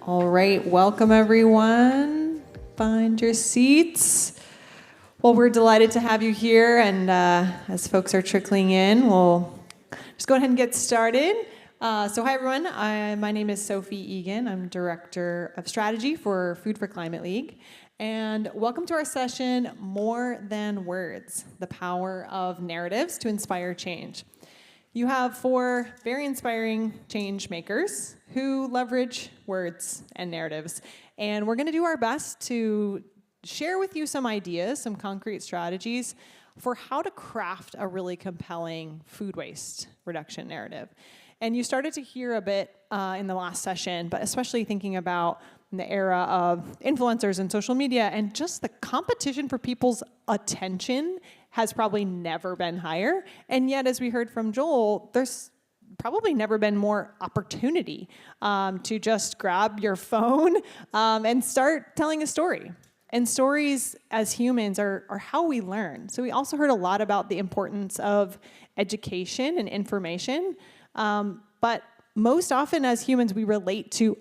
All right, welcome everyone. Find your seats. Well, we're delighted to have you here, and as folks are trickling in, we'll just go ahead and get started. So hi everyone, my name is Sophie Egan. I'm Director of Strategy for Food for Climate League. And welcome to our session, More Than Words, the Power of Narratives to Inspire Change. You have four very inspiring change makers who leverage words and narratives. And we're gonna do our best to share with you some ideas, some concrete strategies for how to craft a really compelling food waste reduction narrative. And you started to hear a bit in the last session, but especially thinking about the era of influencers and social media, and just the competition for people's attention has probably never been higher. And yet, as we heard from Joel, there's probably never been more opportunity to just grab your phone and start telling a story. And stories as humans are how we learn. So we also heard a lot about the importance of education and information. But most often as humans, we relate to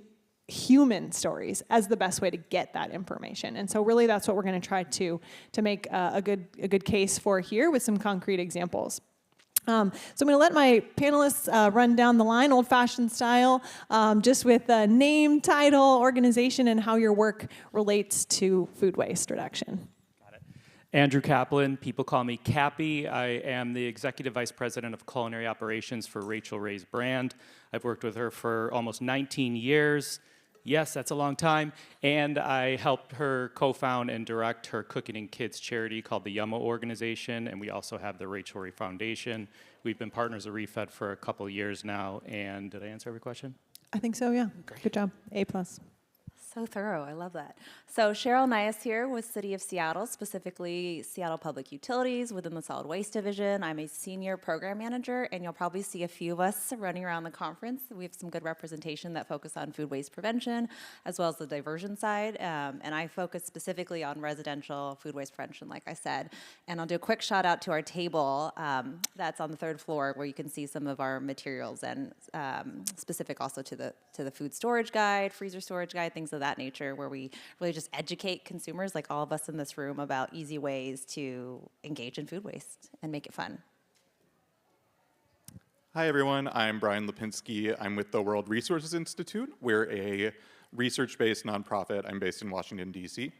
human stories as the best way to get that information. And so really that's what we're gonna try to make a good case for here with some concrete examples. So I'm gonna let my panelists run down the line, old-fashioned style, just with name, title, organization, and how your work relates to food waste reduction. Andrew Kaplan, people call me Cappy. I am the Executive Vice President of Culinary Operations for Rachael Ray's brand. I've worked with her for almost 19 years. Yes, that's a long time. And I helped her co-found and direct her Cooking and Kids charity called the Yummo organization. And we also have the Rachael Ray Foundation. We've been partners of Refed for a couple of years now. And did I answer every question? I think so, yeah. Great. Good job, A+. So thorough, I love that. So Sheryl Anayas here with City of Seattle, specifically Seattle Public Utilities within the Solid Waste Division. I'm a senior program manager, and you'll probably see a few of us running around the conference. We have some good representation that focus on food waste prevention, as well as the diversion side. And I focus specifically on residential food waste prevention, like I said. And I'll do a quick shout out to our table that's on the third floor, where you can see some of our materials, and specific also to the food storage guide, freezer storage guide, things of that nature, where we really just educate consumers, like all of us in this room, about easy ways to engage in food waste and make it fun. Hi everyone, I'm Brian Lipinski. I'm with the World Resources Institute. We're a research-based nonprofit. I'm based in Washington, D.C.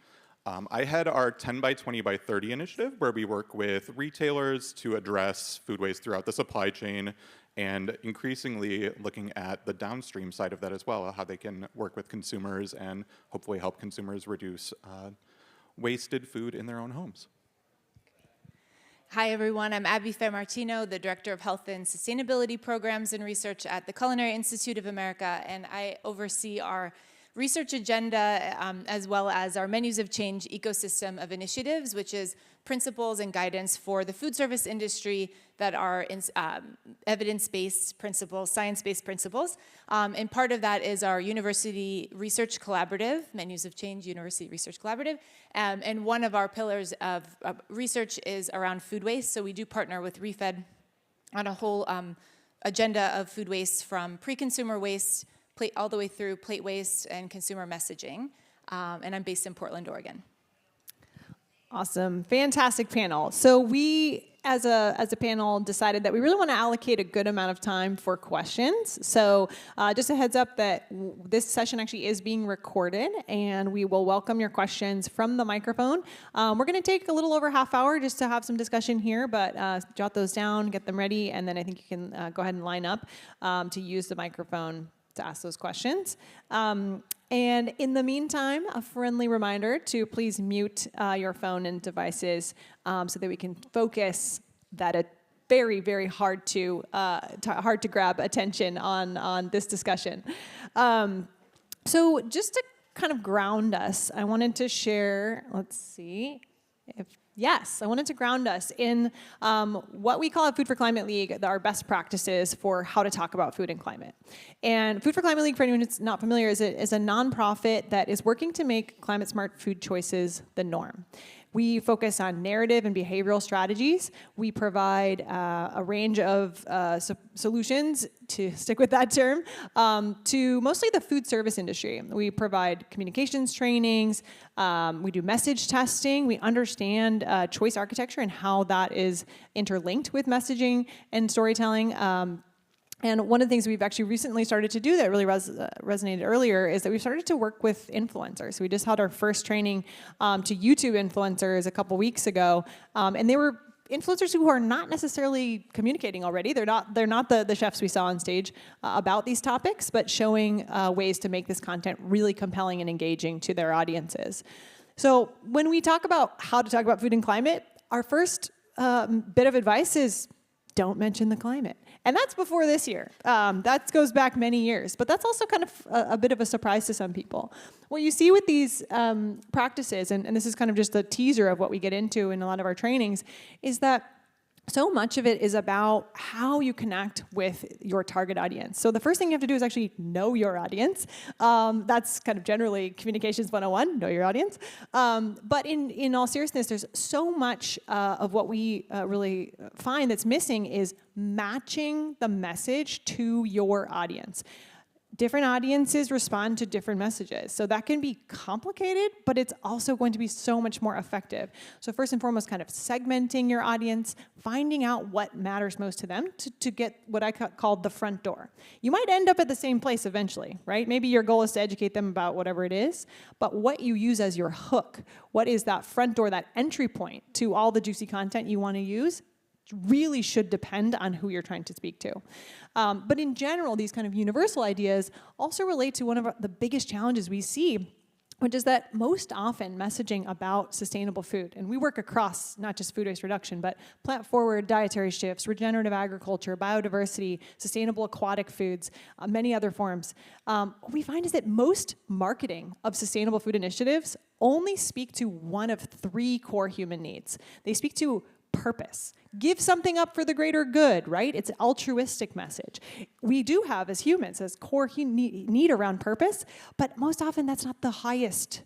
I head our 10 by 20 by 30 initiative, where we work with retailers to address food waste throughout the supply chain, and increasingly looking at the downstream side of that as well, how they can work with consumers and hopefully help consumers reduce wasted food in their own homes. Hi everyone, I'm Abby Fammartino, the Director of Health and Sustainability Programs and Research at the Culinary Institute of America, and I oversee our research agenda as well as our Menus of Change ecosystem of initiatives, which is principles and guidance for the food service industry that are evidence-based principles, science-based principles. And part of that is our University Research Collaborative, Menus of Change University Research Collaborative. And one of our pillars of research is around food waste. So we do partner with Refed on a whole agenda of food waste, from pre-consumer waste all the way through plate waste and consumer messaging. And I'm based in Portland, Oregon. Awesome, fantastic panel. So we, as a panel, decided that we really want to allocate a good amount of time for questions. So just a heads up that this session actually is being recorded, and we will welcome your questions from the microphone. We're going to take a little over half hour just to have some discussion here, but jot those down, get them ready, and then I think you can go ahead and line up to use the microphone to ask those questions. And in the meantime, a friendly reminder to please mute your phone and devices so that we can focus that very, very hard to grab attention on this discussion. So just to kind of ground us, I wanted to share, let's see if, yes, I wanted to ground us in what we call at Food for Climate League, our best practices for how to talk about food and climate. And Food for Climate League, for anyone who's not familiar, is a nonprofit that is working to make climate-smart food choices the norm. We focus on narrative and behavioral strategies. We provide a range of solutions, to stick with that term, to mostly the food service industry. We provide communications trainings. We do message testing. We understand choice architecture and how that is interlinked with messaging and storytelling. And one of the things we've actually recently started to do that really resonated earlier is that we've started to work with influencers. So we just had our first training to YouTube influencers a couple weeks ago, and they were influencers who are not necessarily communicating already. They're not the chefs we saw on stage about these topics, but showing ways to make this content really compelling and engaging to their audiences. So when we talk about how to talk about food and climate, our first bit of advice is don't mention the climate. And that's before this year. That goes back many years. But that's also kind of a bit of a surprise to some people. What you see with these practices, and this is kind of just a teaser of what we get into in a lot of our trainings, is that so much of it is about how you connect with your target audience. So the first thing you have to do is actually know your audience. That's kind of generally communications 101, know your audience. But in all seriousness, there's so much of what we really find that's missing is matching the message to your audience. Different audiences respond to different messages. So that can be complicated, but it's also going to be so much more effective. So first and foremost, kind of segmenting your audience, finding out what matters most to them to get what I called the front door. You might end up at the same place eventually, right? Maybe your goal is to educate them about whatever it is, but what you use as your hook, what is that front door, that entry point to all the juicy content you want to use, really should depend on who you're trying to speak to. But in general, these kind of universal ideas also relate to one of the biggest challenges we see, which is that most often messaging about sustainable food, and we work across not just food waste reduction, but plant-forward dietary shifts, regenerative agriculture, biodiversity, sustainable aquatic foods, many other forms. What we find is that most marketing of sustainable food initiatives only speak to one of three core human needs. They speak to purpose. Give something up for the greater good, right? It's an altruistic message. We do have, as humans, as core need around purpose, but most often that's not the highest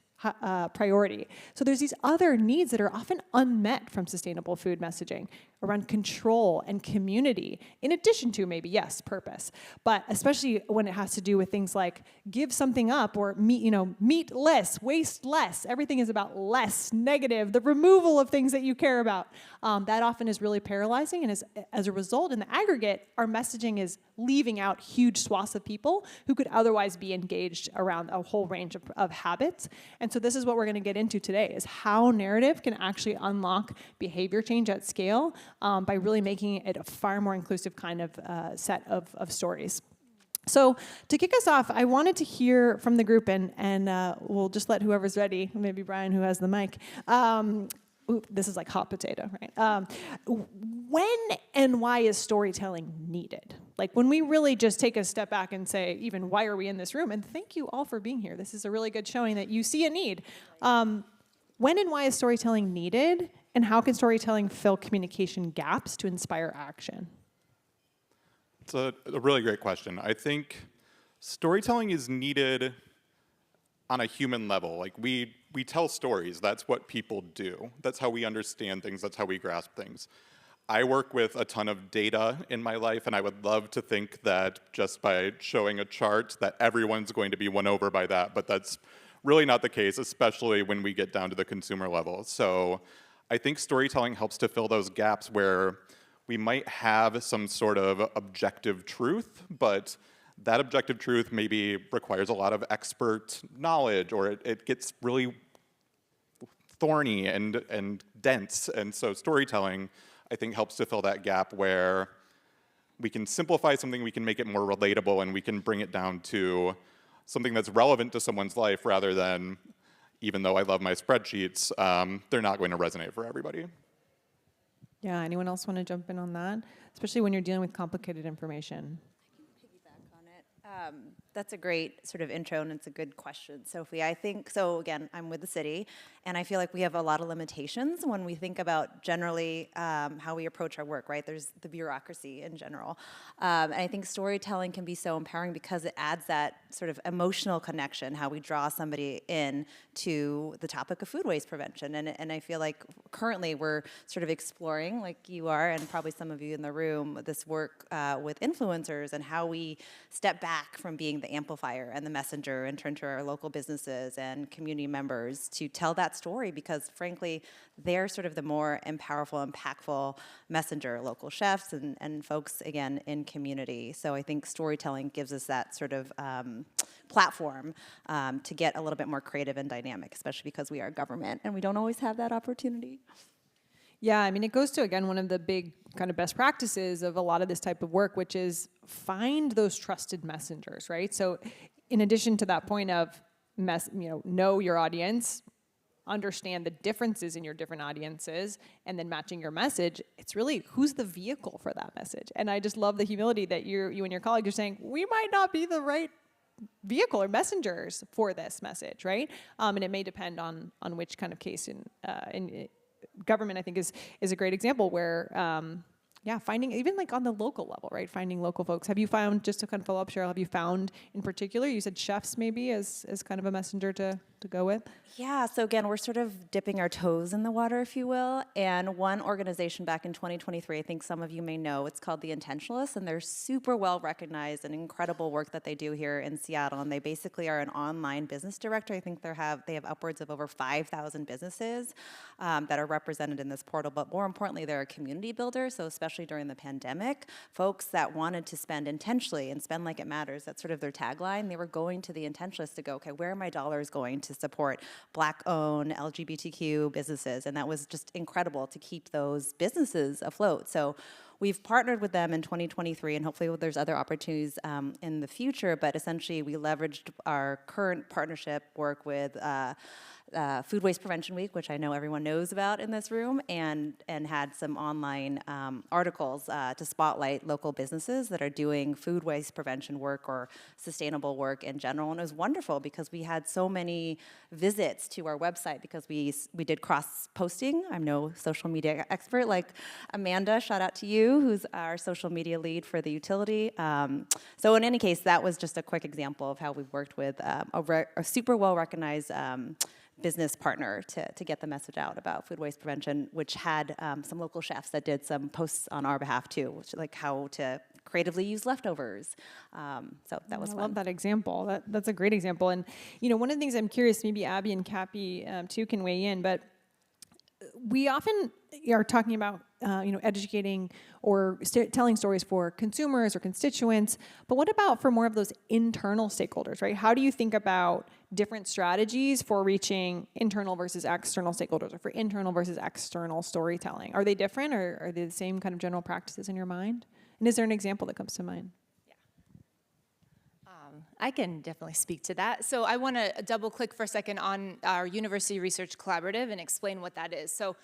priority. So there's these other needs that are often unmet from sustainable food messaging around control and community, in addition to maybe, yes, purpose. But especially when it has to do with things like give something up or meat less, waste less. Everything is about less, negative, the removal of things that you care about. That often is really paralyzing. And as a result, in the aggregate, our messaging is leaving out huge swaths of people who could otherwise be engaged around a whole range of habits. And so this is what we're going to get into today, is how narrative can actually unlock behavior change at scale by really making it a far more inclusive kind of set of stories. So to kick us off, I wanted to hear from the group, and we'll just let whoever's ready, maybe Brian who has the mic. This is like hot potato, right? When and why is storytelling needed? Like when we really just take a step back and say, even why are we in this room? And thank you all for being here. This is a really good showing that you see a need. When and why is storytelling needed? And how can storytelling fill communication gaps to inspire action? It's a really great question. I think storytelling is needed on a human level. Like we tell stories. That's what people do. That's how we understand things. That's how we grasp things. I work with a ton of data in my life, and I would love to think that just by showing a chart that everyone's going to be won over by that, but that's really not the case, especially when we get down to the consumer level. So I think storytelling helps to fill those gaps where we might have some sort of objective truth, but that objective truth maybe requires a lot of expert knowledge, or it gets really thorny and dense. And so storytelling, I think, helps to fill that gap where we can simplify something, we can make it more relatable, and we can bring it down to something that's relevant to someone's life rather than, even though I love my spreadsheets, they're not going to resonate for everybody. Yeah, anyone else want to jump in on that? Especially when you're dealing with complicated information. I can piggyback on it. That's a great sort of intro, and it's a good question, Sophie. I think, so again, I'm with the city, and I feel like we have a lot of limitations when we think about generally how we approach our work, right? There's the bureaucracy in general. And I think storytelling can be so empowering because it adds that sort of emotional connection, how we draw somebody in to the topic of food waste prevention. And I feel like currently we're sort of exploring, like you are, and probably some of you in the room, this work with influencers and how we step back from being the amplifier and the messenger and turn to our local businesses and community members to tell that story, because frankly, they're sort of the more powerful, impactful messenger, local chefs and folks, again, in community. So I think storytelling gives us that sort of platform to get a little bit more creative and dynamic, especially because we are government and we don't always have that opportunity. Yeah, I mean, it goes to, again, one of the big kind of best practices of a lot of this type of work, which is find those trusted messengers, right? So in addition to that point of, know your audience, understand the differences in your different audiences, and then matching your message, it's really who's the vehicle for that message. And I just love the humility that you and your colleagues are saying, we might not be the right vehicle or messengers for this message, right? And it may depend on which kind of case in government, I think, is a great example where, finding, even like on the local level, right? Finding local folks. Have you found, just to kind of follow up, Sheryl, have you found in particular, you said chefs maybe as kind of a messenger to go with? Yeah, so again, we're sort of dipping our toes in the water, if you will. And one organization back in 2023, I think some of you may know, it's called The Intentionalists, and they're super well recognized and incredible work that they do here in Seattle. And they basically are an online business directory. I think they have upwards of over 5,000 businesses that are represented in this portal. But more importantly, they're a community builder. So especially during the pandemic, folks that wanted to spend intentionally and spend like it matters, that's sort of their tagline. They were going to The Intentionalists to go, okay, where are my dollars going to support Black-owned LGBTQ businesses? And that was just incredible to keep those businesses afloat. So we've partnered with them in 2023, and hopefully there's other opportunities in the future, but essentially we leveraged our current partnership work with Food Waste Prevention Week, which I know everyone knows about in this room, and had some online articles to spotlight local businesses that are doing food waste prevention work or sustainable work in general. And it was wonderful because we had so many visits to our website because we did cross-posting. I'm no social media expert like Amanda, shout out to you, who's our social media lead for the utility. So in any case, that was just a quick example of how we've worked with a super well-recognized business partner to get the message out about food waste prevention, which had some local chefs that did some posts on our behalf too, which like how to creatively use leftovers. So that was fun. I love that example. That's a great example. And one of the things I'm curious, maybe Abby and Cappy too can weigh in, but we often are talking about educating or telling stories for consumers or constituents, but what about for more of those internal stakeholders, right? How do you think about different strategies for reaching internal versus external stakeholders, or for internal versus external storytelling? Are they different, or are they the same kind of general practices in your mind? And is there an example that comes to mind? I can definitely speak to that. So I want to double click for a second on our University Research Collaborative and explain what that is. So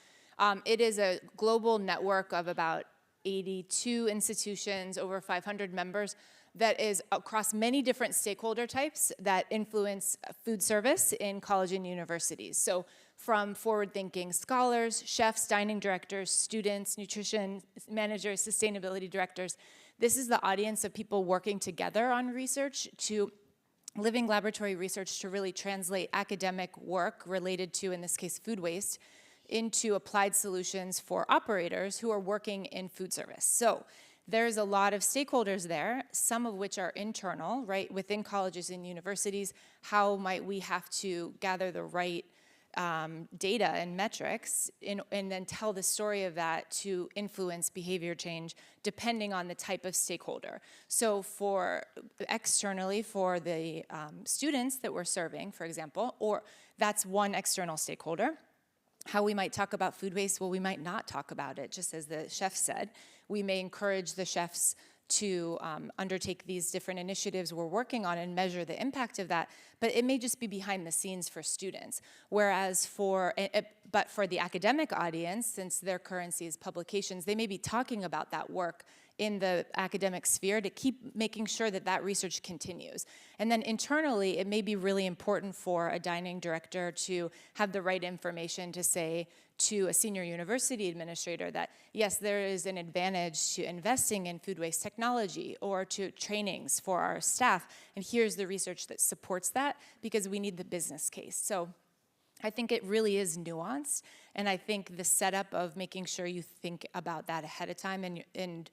it is a global network of about 82 institutions, over 500 members, that is across many different stakeholder types that influence food service in college and universities. So from forward-thinking scholars, chefs, dining directors, students, nutrition managers, sustainability directors. This is the audience of people working together on research to living laboratory research to really translate academic work related to, in this case, food waste, into applied solutions for operators who are working in food service. So there's a lot of stakeholders there, some of which are internal, right, within colleges and universities. How might we have to gather the right data and metrics and then tell the story of that to influence behavior change depending on the type of stakeholder. So for externally, for the students that we're serving, for example, or that's one external stakeholder. How we might talk about food waste, well, we might not talk about it, just as the chef said. We may encourage the chefs to undertake these different initiatives we're working on and measure the impact of that, but it may just be behind the scenes for students. Whereas but for the academic audience, since their currency is publications, they may be talking about that work in the academic sphere to keep making sure that that research continues. And then internally, it may be really important for a dining director to have the right information to say to a senior university administrator that, yes, there is an advantage to investing in food waste technology or to trainings for our staff, and here's the research that supports that because we need the business case. So I think it really is nuanced, and I think the setup of making sure you think about that ahead of time and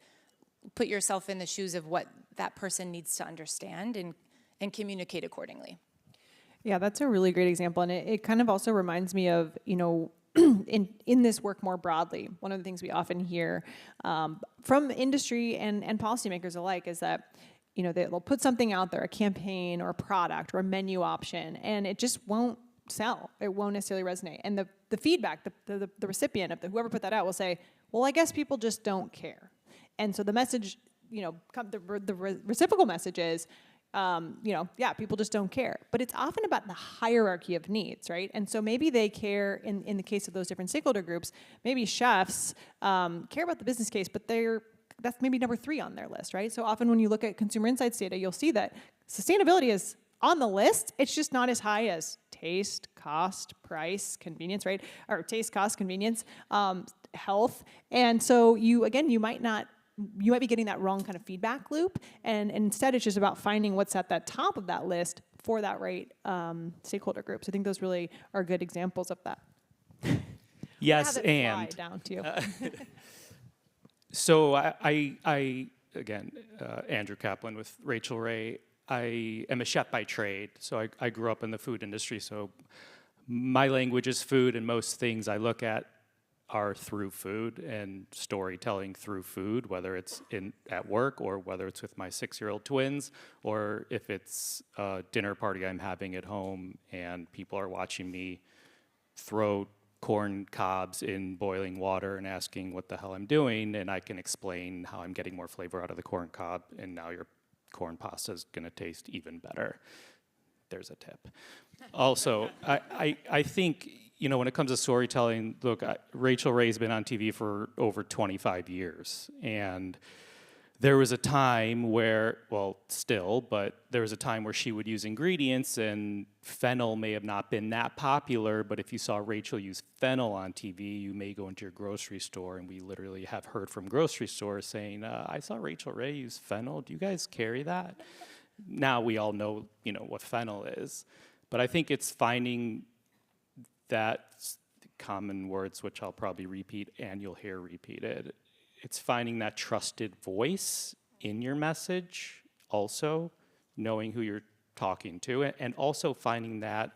put yourself in the shoes of what that person needs to understand and communicate accordingly. Yeah, that's a really great example, and it kind of also reminds me of, in this work more broadly, one of the things we often hear from industry and policymakers alike is that, they'll put something out there, a campaign or a product or a menu option, and it just won't sell. It won't necessarily resonate. And the feedback, the recipient of whoever put that out will say, well, I guess people just don't care. And so the message, the reciprocal message is, yeah, people just don't care. But it's often about the hierarchy of needs, right? And so maybe they care, in the case of those different stakeholder groups, maybe chefs care about the business case, but that's maybe number 3 on their list, right? So often when you look at consumer insights data, you'll see that sustainability is on the list. It's just not as high as taste, cost, price, convenience, right? Or taste, cost, convenience, health. And so you might be getting that wrong kind of feedback loop. And instead, it's just about finding what's at that top of that list for that right stakeholder group. So I think those really are good examples of that. Yes, have it and fly down to you. So I again, Andrew Kaplan with Rachael Ray. I am a chef by trade, so I grew up in the food industry, so my language is food, and most things I look at are through food and storytelling through food, whether it's at work or whether it's with my 6-year-old twins, or if it's a dinner party I'm having at home and people are watching me throw corn cobs in boiling water and asking what the hell I'm doing, and I can explain how I'm getting more flavor out of the corn cob, and now your corn pasta is going to taste even better. There's a tip. Also, I think, when it comes to storytelling, look, Rachael Ray's been on TV for over 25 years, and there was a time where, well, still, but there was a time where she would use ingredients, and fennel may have not been that popular, but if you saw Rachael use fennel on TV, you may go into your grocery store, and we literally have heard from grocery stores saying, I saw Rachael Ray use fennel. Do you guys carry that? Now we all know, what fennel is. But I think it's finding that common words, which I'll probably repeat, and you'll hear repeated. It's finding that trusted voice in your message, also knowing who you're talking to, and also finding that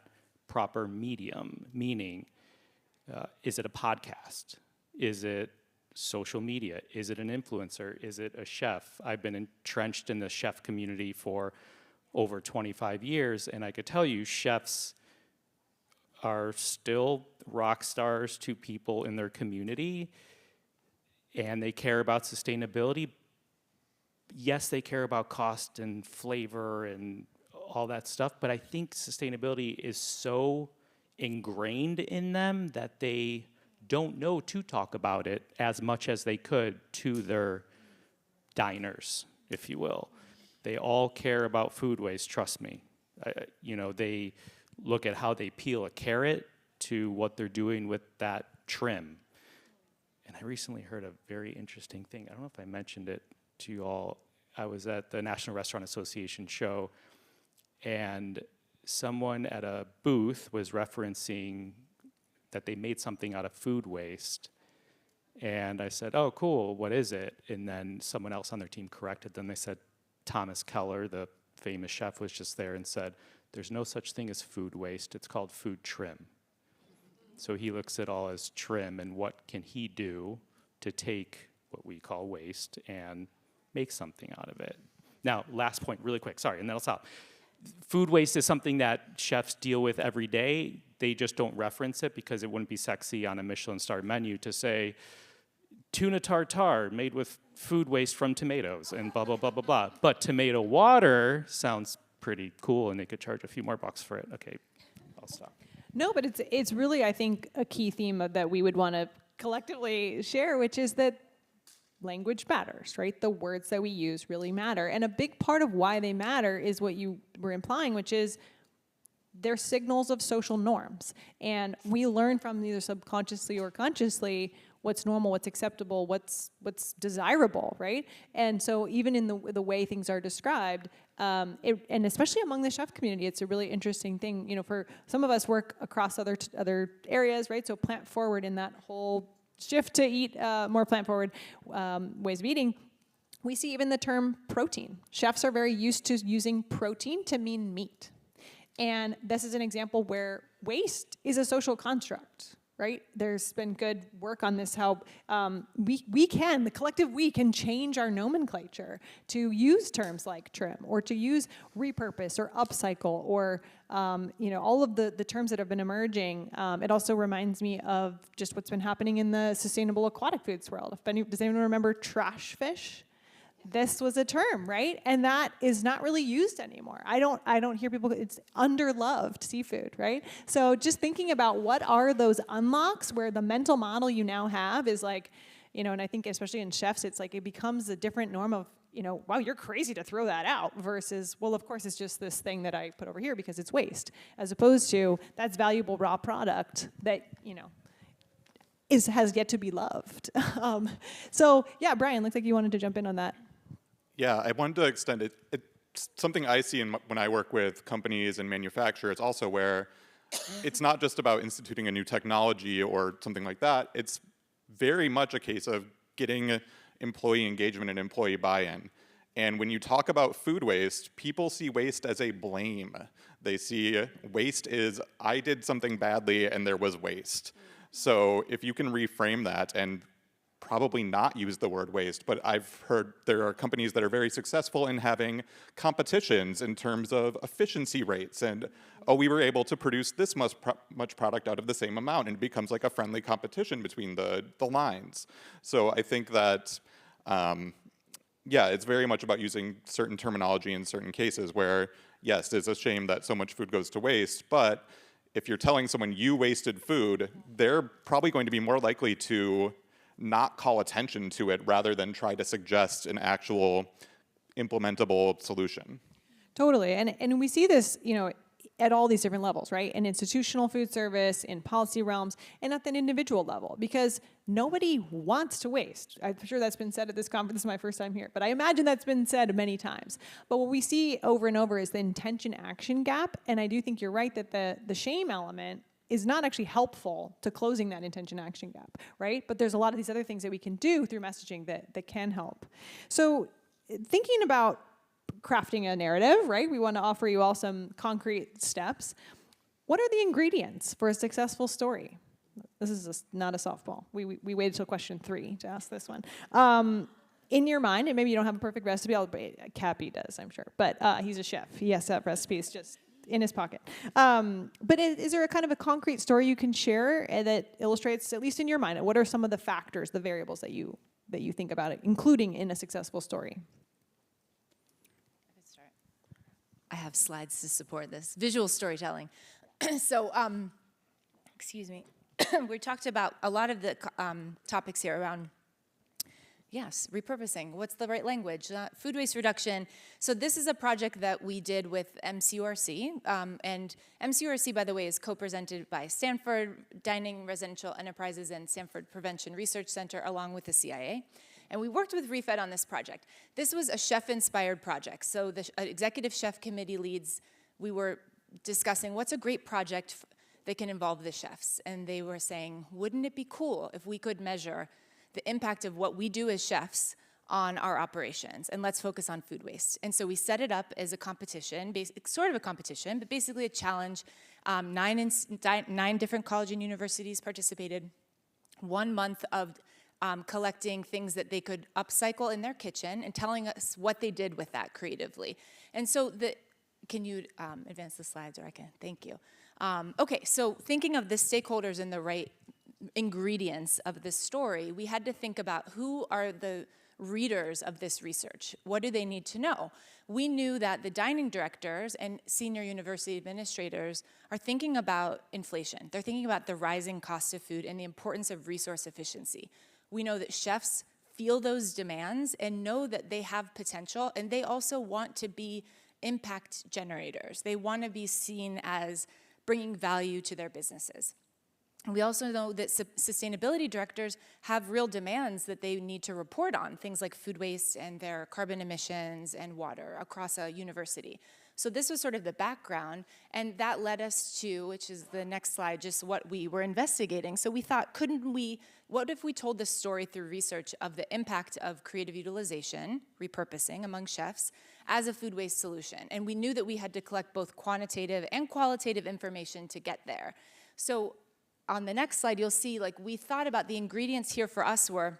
proper medium, meaning, is it a podcast? Is it social media? Is it an influencer? Is it a chef? I've been entrenched in the chef community for over 25 years, and I could tell you chefs are still rock stars to people in their community, and they care about sustainability. Yes, they care about cost and flavor and all that stuff, but I think sustainability is so ingrained in them that they don't know to talk about it as much as they could to their diners, if you will. They all care about food waste, trust me. They look at how they peel a carrot to what they're doing with that trim. And I recently heard a very interesting thing. I don't know if I mentioned it to you all. I was at the National Restaurant Association show, and someone at a booth was referencing that they made something out of food waste. And I said, oh, cool, what is it? And then someone else on their team corrected them. They said, Thomas Keller, the famous chef, was just there and said, there's no such thing as food waste, it's called food trim. So he looks at all as trim, and what can he do to take what we call waste and make something out of it. Now, last point, really quick, sorry, and then I'll stop. Food waste is something that chefs deal with every day. They just don't reference it because it wouldn't be sexy on a Michelin-starred menu to say, tuna tartare made with food waste from tomatoes and blah, blah, blah, blah, blah. But tomato water sounds pretty cool, and they could charge a few more bucks for it. Okay, I'll stop. No, but it's really, I think, a key theme that we would want to collectively share, which is that language matters, right? The words that we use really matter. And a big part of why they matter is what you were implying, which is they're signals of social norms. And we learn from either subconsciously or consciously what's normal, what's acceptable, what's desirable, right? And so even in the way things are described, and especially among the chef community, it's a really interesting thing. You know, for some of us work across other areas, right? So plant forward in that whole shift to eat more plant forward ways of eating. We see even the term protein. Chefs are very used to using protein to mean meat. And this is an example where waste is a social construct, right? There's been good work on this, how the collective we can change our nomenclature to use terms like trim, or to use repurpose or upcycle, or all of the terms that have been emerging. It also reminds me of just what's been happening in the sustainable aquatic foods world. Does anyone remember trash fish? This was a term, right? And that is not really used anymore. I don't hear people, it's underloved seafood, right? So just thinking about what are those unlocks where the mental model you now have is like, and I think especially in chefs, it's like it becomes a different norm of, wow, you're crazy to throw that out, versus, well, of course, it's just this thing that I put over here because it's waste, as opposed to that's valuable raw product that, has yet to be loved. So yeah, Brian, looks like you wanted to jump in on that. Yeah, I wanted to extend it. It's something I see when I work with companies and manufacturers also, where it's not just about instituting a new technology or something like that. It's very much a case of getting employee engagement and employee buy-in. And when you talk about food waste, people see waste as a blame. They see waste is, I did something badly and there was waste. So if you can reframe that and probably not use the word waste, but I've heard there are companies that are very successful in having competitions in terms of efficiency rates, and we were able to produce this much product out of the same amount, and it becomes like a friendly competition between the lines. So I think that it's very much about using certain terminology in certain cases where, yes, it's a shame that so much food goes to waste, but if you're telling someone you wasted food, they're probably going to be more likely to not call attention to it rather than try to suggest an actual implementable solution. Totally, and we see this, at all these different levels, right? In institutional food service, in policy realms, and at the individual level, because nobody wants to waste. I'm sure that's been said at this conference. This is my first time here, but I imagine that's been said many times. But what we see over and over is the intention-action gap, and I do think you're right that the shame element is not actually helpful to closing that intention-action gap, right? But there's a lot of these other things that we can do through messaging that can help. So thinking about crafting a narrative, right? We want to offer you all some concrete steps. What are the ingredients for a successful story? This is not a softball. We waited till question 3 to ask this one. In your mind, and maybe you don't have a perfect recipe, Cappy does, I'm sure, but he's a chef. He has to have recipes just in his pocket. But is there a kind of a concrete story you can share that illustrates, at least in your mind, what are some of the factors, the variables that you think about it, including in a successful story? I have slides to support this. Visual storytelling. So, excuse me. We talked about a lot of the topics here around, yes, repurposing. What's the right language? Food waste reduction. So this is a project that we did with MCRC. And MCRC, by the way, is co-presented by Stanford Dining Residential Enterprises and Stanford Prevention Research Center, along with the CIA. And we worked with ReFed on this project. This was a chef-inspired project. So the executive chef committee leads, we were discussing what's a great project that can involve the chefs. And they were saying, wouldn't it be cool if we could measure the impact of what we do as chefs on our operations, and let's focus on food waste. And so we set it up as a competition, sort of a competition, but basically a challenge. 9 different college and universities participated. 1 month of collecting things that they could upcycle in their kitchen and telling us what they did with that creatively. And so can you advance the slides, or I can, thank you. Okay, so thinking of the stakeholders and the right ingredients of this story, we had to think about who are the readers of this research. What do they need to know? We knew that the dining directors and senior university administrators are thinking about inflation. They're thinking about the rising cost of food and the importance of resource efficiency. We know that chefs feel those demands and know that they have potential, and they also want to be impact generators. They want to be seen as bringing value to their businesses. We also know that sustainability directors have real demands that they need to report on, things like food waste and their carbon emissions and water across a university. So this was sort of the background, and that led us to, which is the next slide, just what we were investigating. So we thought, what if we told this story through research of the impact of creative utilization, repurposing among chefs, as a food waste solution? And we knew that we had to collect both quantitative and qualitative information to get there. So on the next slide, you'll see, like, we thought about the ingredients here for us were,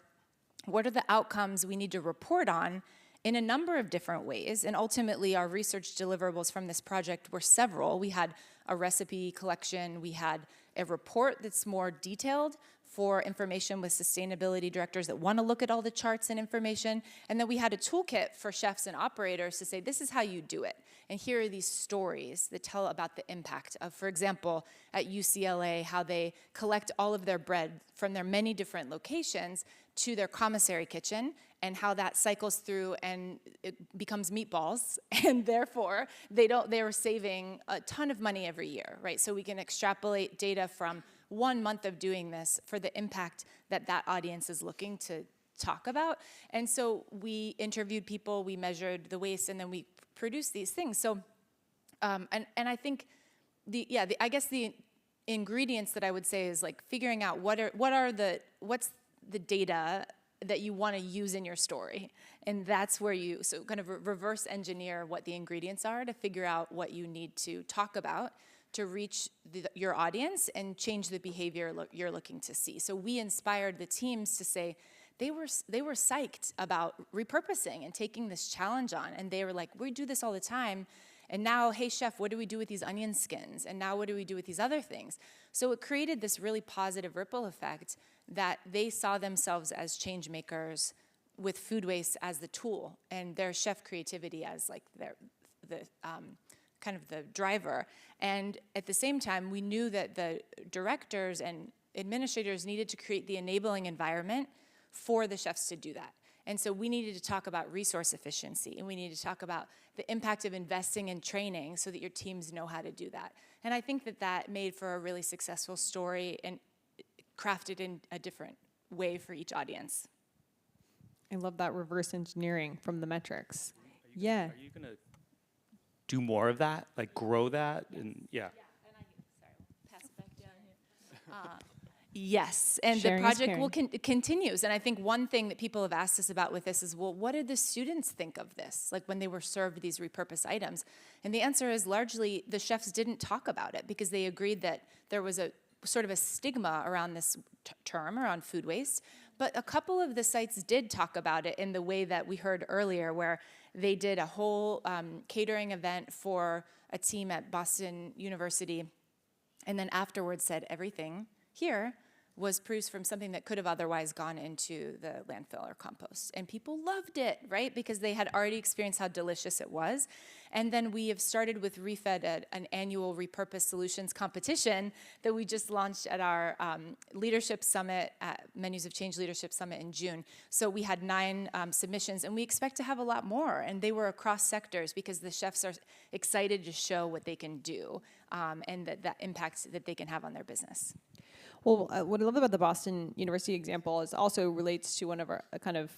what are the outcomes we need to report on in a number of different ways, and ultimately our research deliverables from this project were several. We had a recipe collection, we had a report that's more detailed for information with sustainability directors that want to look at all the charts and information, and then we had a toolkit for chefs and operators to say, this is how you do it. And here are these stories that tell about the impact of, for example, at UCLA, how they collect all of their bread from their many different locations to their commissary kitchen, and how that cycles through and it becomes meatballs, and therefore they're saving a ton of money every year, right? So we can extrapolate data from 1 month of doing this for the impact that that audience is looking to talk about. And so we interviewed people, we measured the waste, and then we produced these things. So, and I think I guess the ingredients that I would say is like figuring out what's the data that you want to use in your story. And that's where you kind of reverse engineer what the ingredients are to figure out what you need to talk about to reach your audience and change the behavior you're looking to see. So we inspired the teams to say, they were psyched about repurposing and taking this challenge on. And they were like, we do this all the time. And now, hey, chef, what do we do with these onion skins? And now what do we do with these other things? So it created this really positive ripple effect that they saw themselves as change makers with food waste as the tool and their chef creativity as like the kind of the driver. And at the same time, we knew that the directors and administrators needed to create the enabling environment for the chefs to do that. And so we needed to talk about resource efficiency, and we needed to talk about the impact of investing in training so that your teams know how to do that. And I think that that made for a really successful story and crafted in a different way for each audience. I love that reverse engineering from the metrics. Yeah. Are you going to do more of that, like grow that? Yes. And yeah. And pass it back down here. Yes, and Sharing the is project continues. And I think one thing that people have asked us about with this is, well, what did the students think of this? Like when they were served these repurposed items? And the answer is largely the chefs didn't talk about it because they agreed that there was a sort of a stigma around this term, around food waste. But a couple of the sites did talk about it in the way that we heard earlier, where they did a whole catering event for a team at Boston University, and then afterwards said everything here was produced from something that could have otherwise gone into the landfill or compost. And people loved it, right? Because they had already experienced how delicious it was. And then we have started with Refed an annual repurposed solutions competition that we just launched at our leadership summit, at Menus of Change Leadership Summit in June. So we had 9 submissions, and we expect to have a lot more. And they were across sectors because the chefs are excited to show what they can do and that impact that they can have on their business. Well, what I love about the Boston University example is also relates to one of our kind of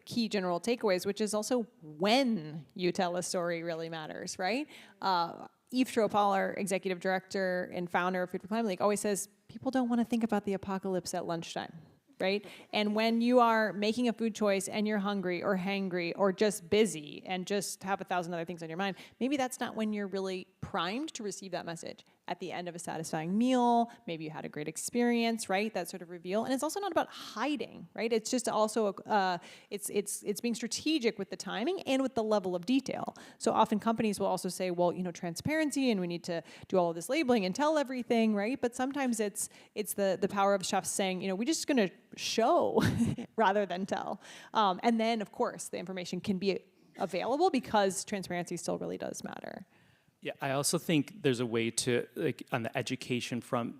key general takeaways, which is also when you tell a story really matters, right? Yves Tropal, our executive director and founder of Food for Climate League, always says people don't want to think about the apocalypse at lunchtime, right? And when you are making a food choice and you're hungry or hangry or just busy and just have 1,000 other things on your mind, maybe that's not when you're really primed to receive that message. At the end of a satisfying meal, maybe you had a great experience, right? That sort of reveal. And it's also not about hiding, right? It's just also, it's being strategic with the timing and with the level of detail. So often companies will also say, well, transparency, and we need to do all of this labeling and tell everything, right? But sometimes it's the power of chefs saying, we're just gonna show rather than tell. And then, of course, the information can be available because transparency still really does matter. Yeah, I also think there's a way to, like, on the education front,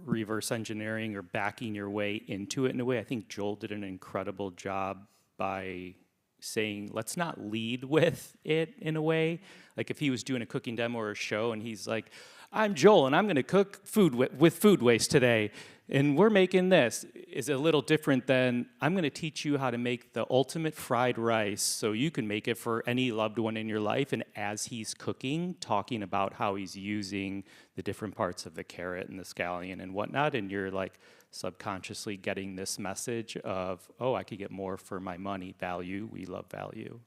reverse engineering or backing your way into it in a way. I think Joel did an incredible job by saying, let's not lead with it in a way. Like if he was doing a cooking demo or a show and he's like, I'm Joel and I'm going to cook food with food waste today and we're making this, is a little different than I'm going to teach you how to make the ultimate fried rice so you can make it for any loved one in your life. And as he's cooking, talking about how he's using the different parts of the carrot and the scallion and whatnot, and you're like subconsciously getting this message of, oh, I could get more for my money, value, we love value,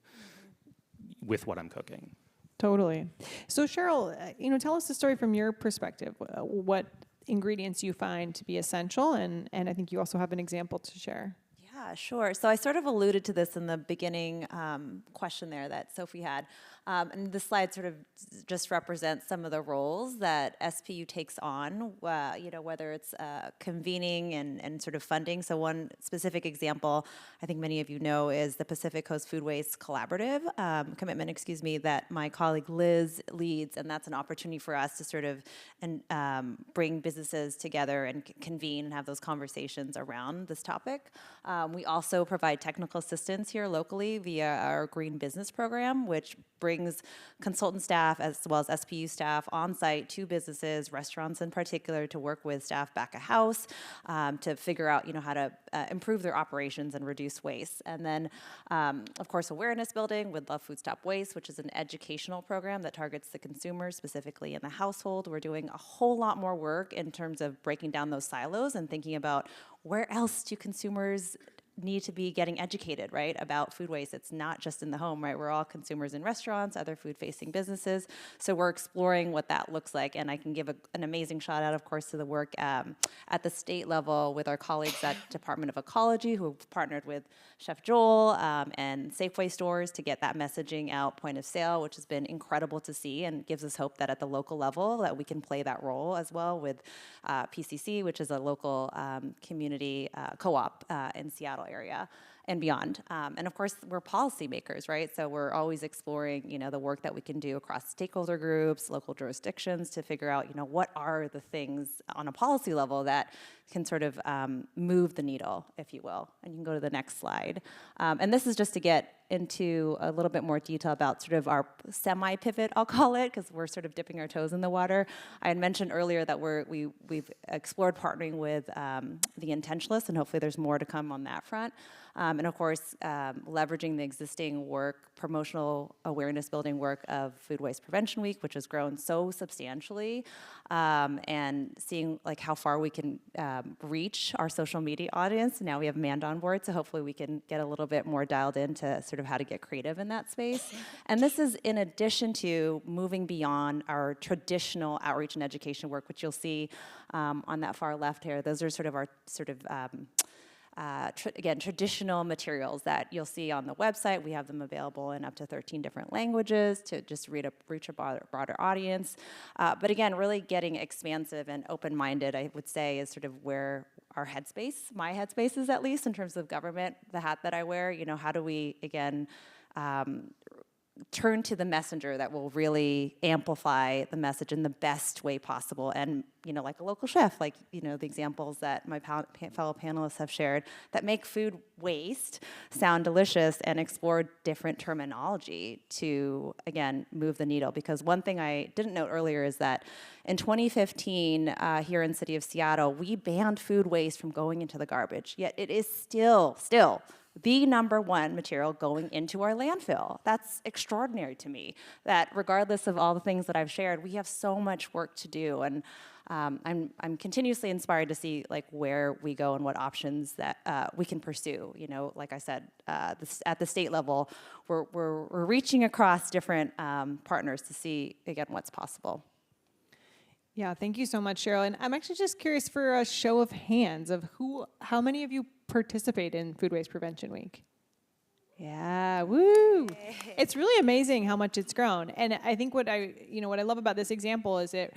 with what I'm cooking. Totally. So Sheryl, tell us the story from your perspective. What ingredients you find to be essential, and I think you also have an example to share. Yeah, sure. So I sort of alluded to this in the beginning question there that Sophie had. And the slide sort of just represents some of the roles that SPU takes on, whether it's convening and sort of funding. So one specific example, I think many of you know, is the Pacific Coast Food Waste Collaborative commitment, that my colleague Liz leads. And that's an opportunity for us to sort of bring businesses together and convene and have those conversations around this topic. We also provide technical assistance here locally via our Green Business Program, which brings consultant staff as well as SPU staff on site to businesses, restaurants in particular, to work with staff back of house to figure out how to improve their operations and reduce waste. And then, of course, awareness building with Love Food Stop Waste, which is an educational program that targets the consumer, specifically in the household. We're doing a whole lot more work in terms of breaking down those silos and thinking about where else do consumers need to be getting educated, right, about food waste. It's not just in the home, right? We're all consumers in restaurants, other food-facing businesses. So we're exploring what that looks like. And I can give an amazing shout out, of course, to the work at the state level with our colleagues at Department of Ecology, who have partnered with Chef Joel and Safeway stores to get that messaging out point of sale, which has been incredible to see and gives us hope that at the local level that we can play that role as well with PCC, which is a local community co-op in Seattle area and beyond. And of course, we're policymakers, right? So we're always exploring, the work that we can do across stakeholder groups, local jurisdictions to figure out, what are the things on a policy level that can sort of move the needle, if you will. And you can go to the next slide. And this is just to get into a little bit more detail about sort of our semi-pivot, I'll call it, because we're sort of dipping our toes in the water. I had mentioned earlier that we've explored partnering with the Intentionalists, and hopefully there's more to come on that front. And of course, leveraging the existing work, promotional awareness building work of Food Waste Prevention Week, which has grown so substantially, and seeing like how far we can reach our social media audience. Now we have Amanda on board, so hopefully we can get a little bit more dialed into sort of how to get creative in that space. And this is in addition to moving beyond our traditional outreach and education work, which you'll see on that far left here. Those are sort of our traditional materials that you'll see on the website. We have them available in up to 13 different languages to just reach a broader audience. But again, really getting expansive and open-minded, I would say, is sort of where our headspace, my headspace is at least in terms of government, the hat that I wear. How do we, again, turn to the messenger that will really amplify the message in the best way possible. And, like a local chef, like, the examples that my fellow panelists have shared that make food waste sound delicious and explore different terminology to, again, move the needle. Because one thing I didn't note earlier is that in 2015, here in the city of Seattle, we banned food waste from going into the garbage, yet it is still the number one material going into our landfill. That's extraordinary to me, that regardless of all the things that I've shared, we have so much work to do. And I'm continuously inspired to see like where we go and what options that we can pursue. Like I said, at the state level, we're reaching across different partners to see, again, what's possible. Yeah, thank you so much, Sheryl. And I'm actually just curious for a show of hands of how many of you participate in Food Waste Prevention Week? Yeah, woo! It's really amazing how much it's grown. And I think what I love about this example is it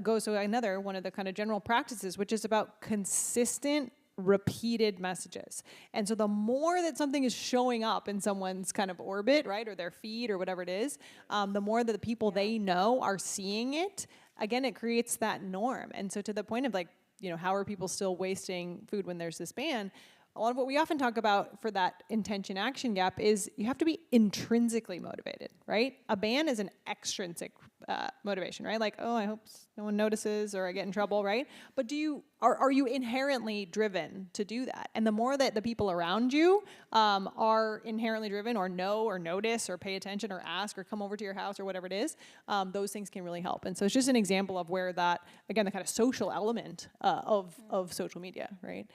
goes to another one of the kind of general practices, which is about consistent, repeated messages. And so the more that something is showing up in someone's kind of orbit, right, or their feed or whatever it is, the more that the people they know are seeing it, again, it creates that norm. And so to the point of like, how are people still wasting food when there's this ban? A lot of what we often talk about for that intention action gap is you have to be intrinsically motivated, right? A ban is an extrinsic motivation, right? Like, oh, I hope no one notices or I get in trouble, right? But are you inherently driven to do that? And the more that the people around you are inherently driven or know or notice or pay attention or ask or come over to your house or whatever it is, those things can really help. And so it's just an example of where that, again, the kind of social element of social media, right?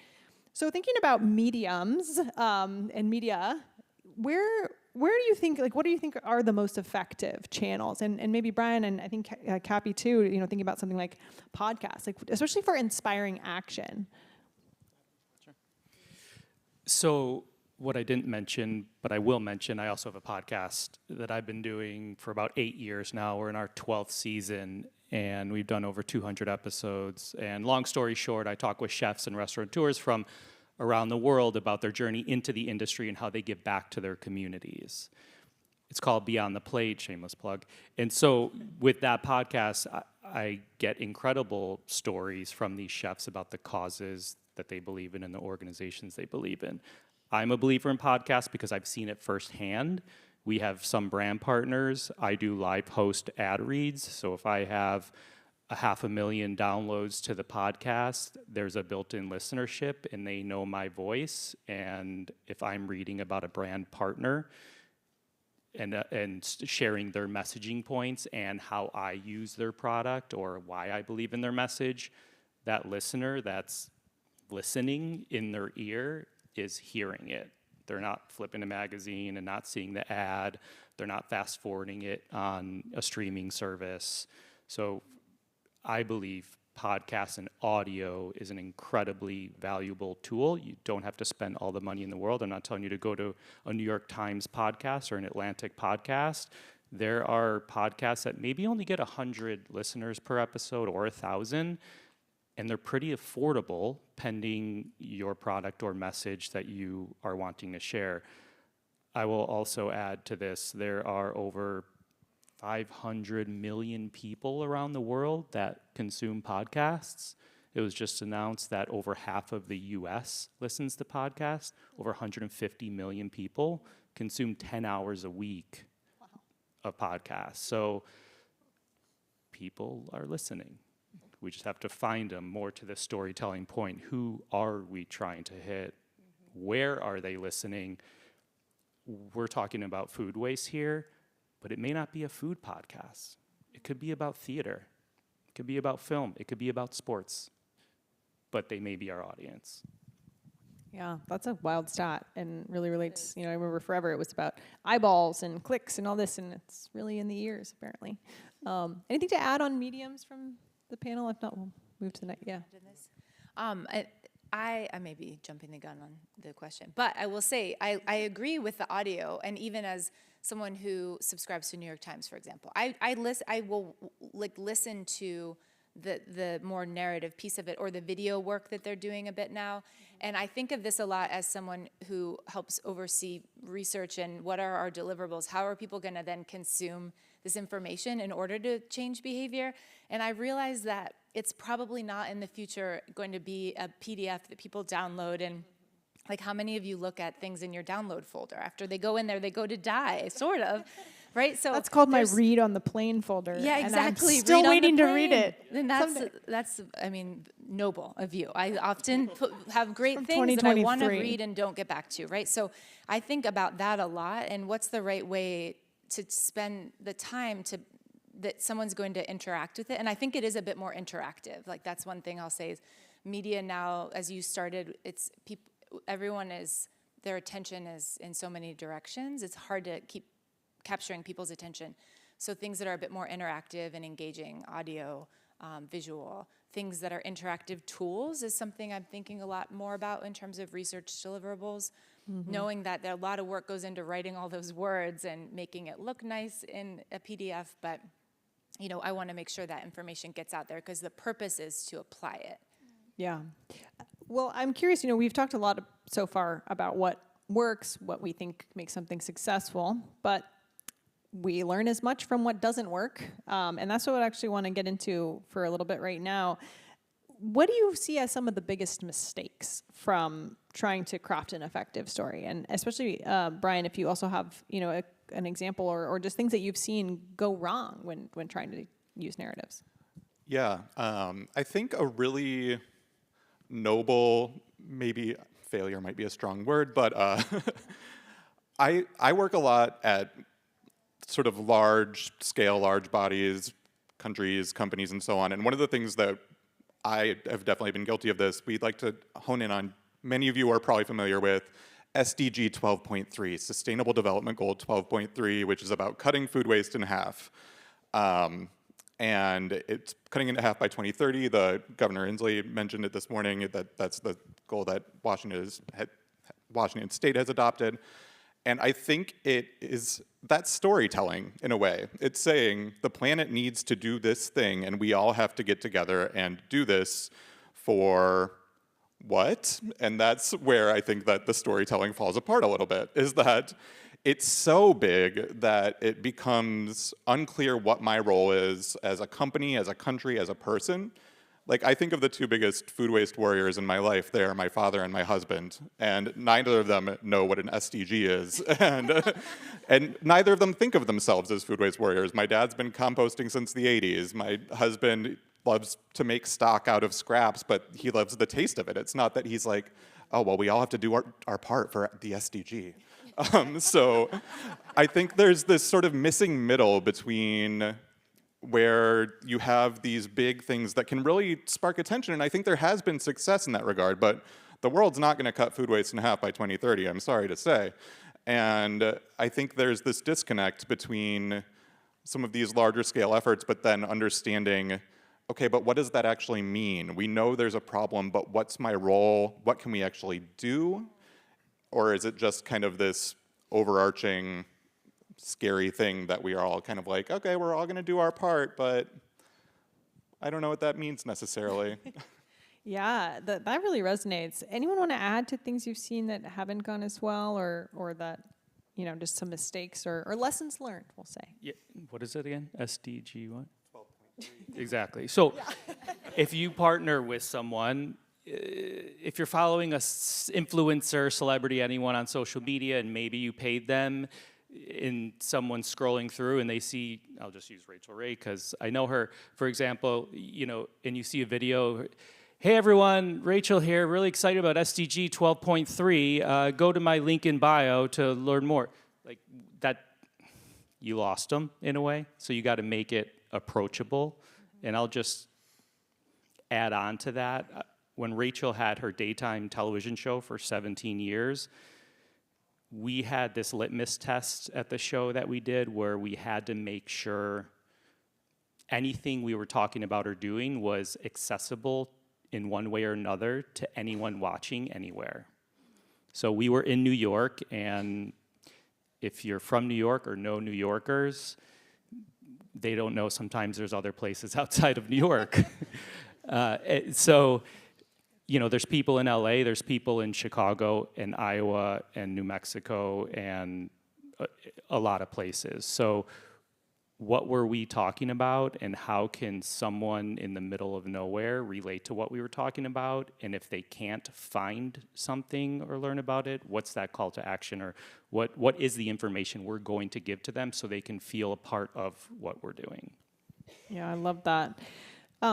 So thinking about mediums and media, where do you think, what do you think are the most effective channels? And maybe Brian and I think Cappy too, thinking about something like podcasts, especially for inspiring action. Sure. So what I didn't mention, but I will mention, I also have a podcast that I've been doing for about 8 years now. We're in our 12th season, and we've done over 200 episodes. And long story short, I talk with chefs and restaurateurs from around the world about their journey into the industry and how they give back to their communities. It's called Beyond the Plate, shameless plug. And so with that podcast, I get incredible stories from these chefs about the causes that they believe in and the organizations they believe in. I'm a believer in podcasts because I've seen it firsthand. We have some brand partners. I do live host ad reads. So if I have 500,000 downloads to the podcast, there's a built-in listenership and they know my voice. And if I'm reading about a brand partner and sharing their messaging points and how I use their product or why I believe in their message, that listener that's listening in their ear is hearing it. They're not flipping a magazine and not seeing the ad. They're not fast forwarding it on a streaming service. So I believe podcasts and audio is an incredibly valuable tool. You don't have to spend all the money in the world. I'm not telling you to go to a New York Times podcast or an Atlantic podcast. There are podcasts that maybe only get 100 listeners per episode or 1,000, and they're pretty affordable pending your product or message that you are wanting to share. I will also add to this, there are over 500 million people around the world that consume podcasts. It was just announced that over half of the US listens to podcasts. Over 150 million people consume 10 hours a week of podcasts. So people are listening. We just have to find them. More to the storytelling point. Who are we trying to hit? Where are they listening? We're talking about food waste here, but it may not be a food podcast. It could be about theater. It could be about film. It could be about sports. But they may be our audience. Yeah, that's a wild stat and really relates. I remember forever it was about eyeballs and clicks and all this, and it's really in the ears, apparently. Anything to add on mediums from the panel? If not, we'll move to the next. Yeah. I may be jumping the gun on the question, but I will say I agree with the audio, and even as someone who subscribes to New York Times, for example, I will listen to the more narrative piece of it or the video work that they're doing a bit now. And I think of this a lot as someone who helps oversee research and what are our deliverables? How are people going to then consume this information in order to change behavior? And I realize that it's probably not in the future going to be a PDF that people download. And like, how many of you look at things in your download folder? After they go in there, they go to die, sort of. Right, so that's called my read on the plane folder. Yeah, exactly. And I'm still waiting to read it. And that's noble of you. I often have great things that I want to read and don't get back to. Right, so I think about that a lot. And what's the right way to spend the time that someone's going to interact with it? And I think it is a bit more interactive. Like, that's one thing I'll say is media now, as you started, it's people. Their attention is in so many directions. It's hard to keep capturing people's attention. So things that are a bit more interactive and engaging, audio, visual, things that are interactive tools is something I'm thinking a lot more about in terms of research deliverables, knowing that a lot of work goes into writing all those words and making it look nice in a PDF, but I want to make sure that information gets out there because the purpose is to apply it. Yeah. Well, I'm curious, we've talked a lot so far about what works, what we think makes something successful, but we learn as much from what doesn't work, and that's what I actually want to get into for a little bit right now. what do you see as some of the biggest mistakes from trying to craft an effective story? And especially, Brian, if you also have, an example or just things that you've seen go wrong when trying to use narratives. Yeah, I think a really noble, maybe failure might be a strong word, but I work a lot at sort of large scale, large bodies, countries, companies, and so on. And one of the things that I have definitely been guilty of this, we'd like to hone in on, many of you are probably familiar with SDG 12.3, Sustainable Development Goal 12.3, which is about cutting food waste in half. And it's cutting it in half by 2030. The Governor Inslee mentioned it this morning, that's the goal that Washington State has adopted. And I think that's storytelling in a way. It's saying the planet needs to do this thing and we all have to get together and do this for what? And that's where I think that the storytelling falls apart a little bit, is that it's so big that it becomes unclear what my role is as a company, as a country, as a person. Like, I think of the two biggest food waste warriors in my life. They are my father and my husband, and neither of them know what an SDG is, and neither of them think of themselves as food waste warriors. My dad's been composting since the 80s. My husband loves to make stock out of scraps, but he loves the taste of it. It's not that he's like, oh, well, we all have to do our part for the SDG. So I think there's this sort of missing middle between where you have these big things that can really spark attention, and I think there has been success in that regard, but the world's not going to cut food waste in half by 2030, I'm sorry to say. And I think there's this disconnect between some of these larger scale efforts, but then understanding, okay, but what does that actually mean? We know there's a problem, but what's my role? What can we actually do? Or is it just kind of this overarching scary thing that we are all kind of like, okay, we're all going to do our part, but I don't know what that means necessarily. Yeah, that really resonates. Anyone want to add to things you've seen that haven't gone as well, or that, just some mistakes or lessons learned, we'll say? Yeah, what is it again? SDG what? 12.3. Exactly. So if you partner with someone, if you're following a influencer, celebrity, anyone on social media, and maybe you paid them, in someone scrolling through and they see, I'll just use Rachael Ray because I know her, for example, and you see a video, hey everyone, Rachael here, really excited about SDG 12.3, go to my link in bio to learn more. Like that, you lost them in a way, so you got to make it approachable. And I'll just add on to that. When Rachael had her daytime television show for 17 years, we had this litmus test at the show that we did where we had to make sure anything we were talking about or doing was accessible in one way or another to anyone watching anywhere. So we were in New York, and if you're from New York or know New Yorkers, they don't know sometimes there's other places outside of New York. So there's people in LA, there's people in Chicago and Iowa and New Mexico and a lot of places. So what were we talking about, and how can someone in the middle of nowhere relate to what we were talking about? And if they can't find something or learn about it, what's that call to action, or what is the information we're going to give to them so they can feel a part of what we're doing? Yeah, I love that.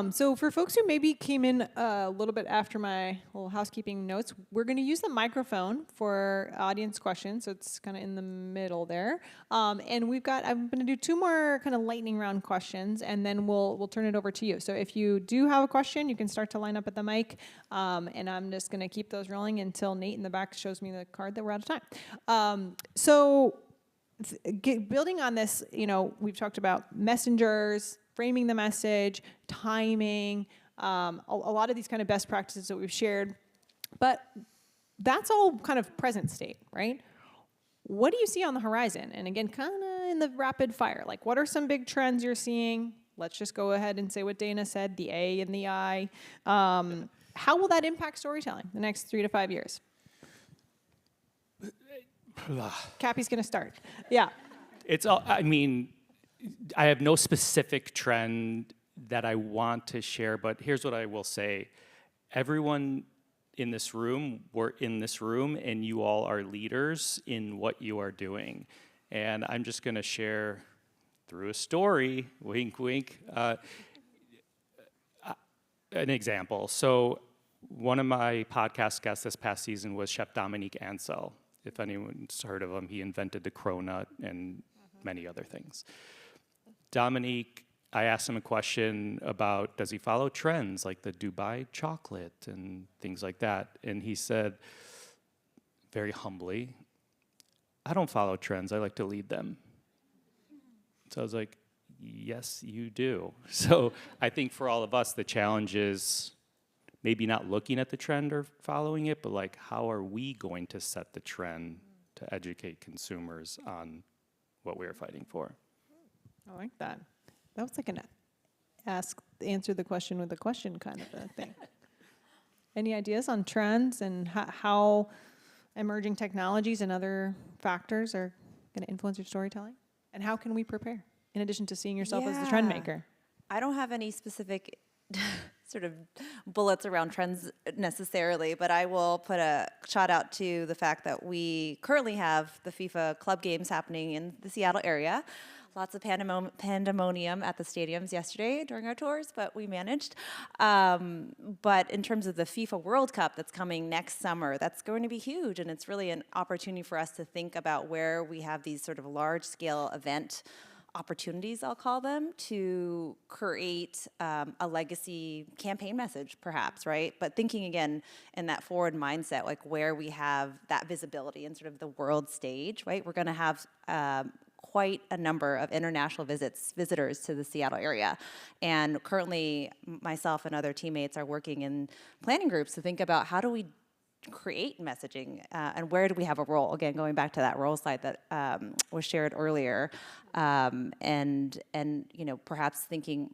So for folks who maybe came in a little bit after my little housekeeping notes, we're going to use the microphone for audience questions. So it's kind of in the middle there. And I'm going to do 2 more kind of lightning round questions, and then we'll turn it over to you. So if you do have a question, you can start to line up at the mic. And I'm just going to keep those rolling until Nate in the back shows me the card that we're out of time. Building on this, we've talked about messengers, framing the message, timing, a lot of these kind of best practices that we've shared. But that's all kind of present state, right? What do you see on the horizon? And again, kind of in the rapid fire, like what are some big trends you're seeing? Let's just go ahead and say what Dana said, the A and the I. How will that impact storytelling the next 3 to 5 years? Cappy's going to start. Yeah. I have no specific trend that I want to share, but here's what I will say. Everyone in this room, we're in this room, and you all are leaders in what you are doing. And I'm just going to share through a story, wink, wink, an example. So one of my podcast guests this past season was Chef Dominique Ansel. If anyone's heard of him, he invented the cronut and many other things. Dominique, I asked him a question about, does he follow trends like the Dubai chocolate and things like that? And he said, very humbly, I don't follow trends, I like to lead them. So I was like, yes, you do. So I think for all of us, the challenge is maybe not looking at the trend or following it, but like, how are we going to set the trend to educate consumers on what we're fighting for? I like that. That was like an answer the question with a question kind of a thing. Any ideas on trends and how emerging technologies and other factors are going to influence your storytelling? And how can we prepare, in addition to seeing yourself as the trend maker? I don't have any specific sort of bullets around trends necessarily, but I will put a shout out to the fact that we currently have the FIFA club games happening in the Seattle area. Lots of pandemonium at the stadiums yesterday during our tours, but we managed. But in terms of the FIFA World Cup that's coming next summer, that's going to be huge, and it's really an opportunity for us to think about where we have these sort of large-scale event opportunities, I'll call them, to create a legacy campaign message, perhaps, right? But thinking again in that forward mindset, like where we have that visibility in sort of the world stage, right? We're going to have quite a number of international visitors to the Seattle area. And currently, myself and other teammates are working in planning groups to think about how do we create messaging and where do we have a role? Again, going back to that role slide that was shared earlier, and you know, perhaps thinking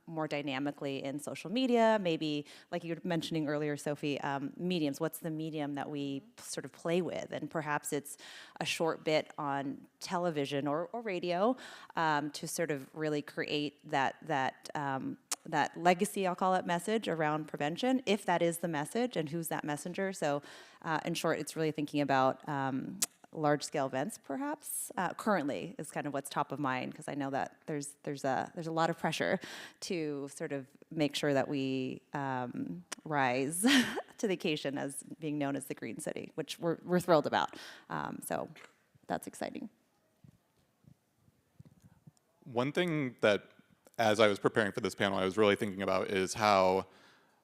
more dynamically in social media, maybe like you were mentioning earlier, Sophie, mediums. What's the medium that we sort of play with? And perhaps it's a short bit on television or radio to sort of really create that legacy, I'll call it, message around prevention, if that is the message, and who's that messenger. So in short, it's really thinking about large-scale events, perhaps. Currently is kind of what's top of mind, because I know that there's a lot of pressure to sort of make sure that we rise to the occasion as being known as the Green City, which we're thrilled about. So that's exciting. One thing that, as I was preparing for this panel, I was really thinking about is how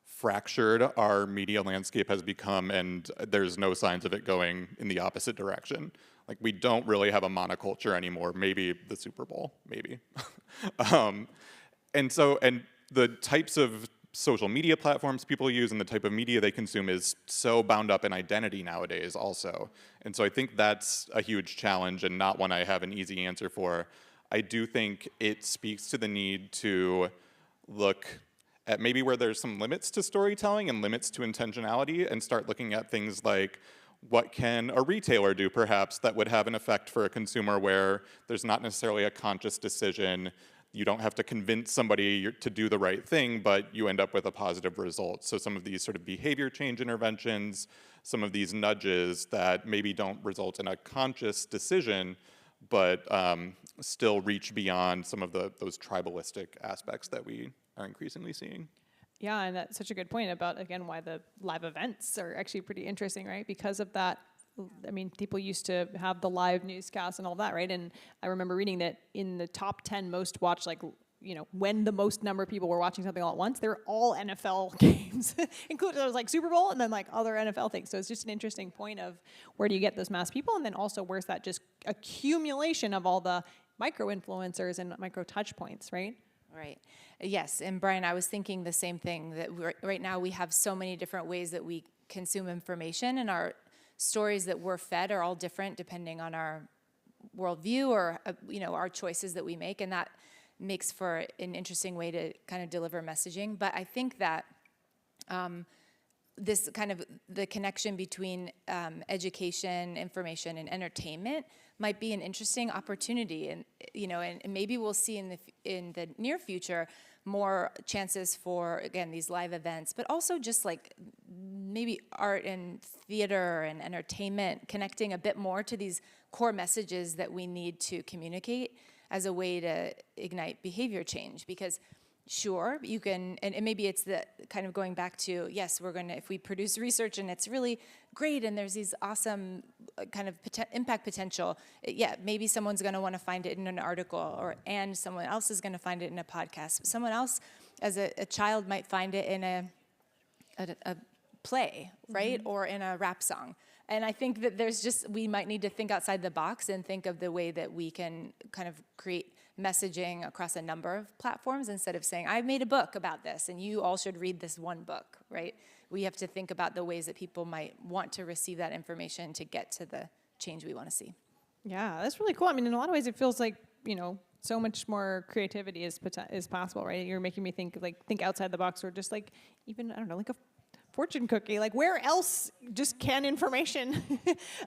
fractured our media landscape has become, and there's no signs of it going in the opposite direction. Like, we don't really have a monoculture anymore. Maybe the Super Bowl, maybe. And the types of social media platforms people use and the type of media they consume is so bound up in identity nowadays also. And so I think that's a huge challenge and not one I have an easy answer for. I do think it speaks to the need to look at maybe where there's some limits to storytelling and limits to intentionality, and start looking at things like, what can a retailer do perhaps that would have an effect for a consumer where there's not necessarily a conscious decision. You don't have to convince somebody to do the right thing, but you end up with a positive result. So some of these sort of behavior change interventions, some of these nudges that maybe don't result in a conscious decision, but still reach beyond some of those tribalistic aspects that we are increasingly seeing. Yeah, and that's such a good point about, again, why the live events are actually pretty interesting, right? Because of that, I mean, people used to have the live newscasts and all that, right? And I remember reading that in the top 10 most watched, like, you know, when the most number of people were watching something all at once, they're all NFL games, including those like Super Bowl and then like other NFL things. So it's just an interesting point of where do you get those mass people, and then also where's that just accumulation of all the micro influencers and micro touch points, right? Right. Yes. And Brian, I was thinking the same thing, that right now we have so many different ways that we consume information, and our stories that we're fed are all different depending on our worldview or, you know, our choices that we make. And that makes for an interesting way to kind of deliver messaging. But I think that this kind of the connection between education, information, and entertainment might be an interesting opportunity, and you know, and maybe we'll see in the near future more chances for, again, these live events, but also just like maybe art and theater and entertainment, connecting a bit more to these core messages that we need to communicate as a way to ignite behavior change. Because sure, you can, and maybe it's the kind of going back to, yes, we're going to, if we produce research and it's really great and there's these awesome kind of impact potential, yeah, maybe someone's going to want to find it in an article, and someone else is going to find it in a podcast. Someone else, as a child, might find it in a play, right? Or in a rap song. And I think that we might need to think outside the box and think of the way that we can kind of create messaging across a number of platforms instead of saying, I made a book about this and you all should read this one book, right? We have to think about the ways that people might want to receive that information to get to the change we want to see. Yeah, that's really cool. I mean, in a lot of ways, it feels like, so much more creativity is possible, right? You're making me think outside the box, or just like, even, I don't know, like a fortune cookie. Like, where else just can information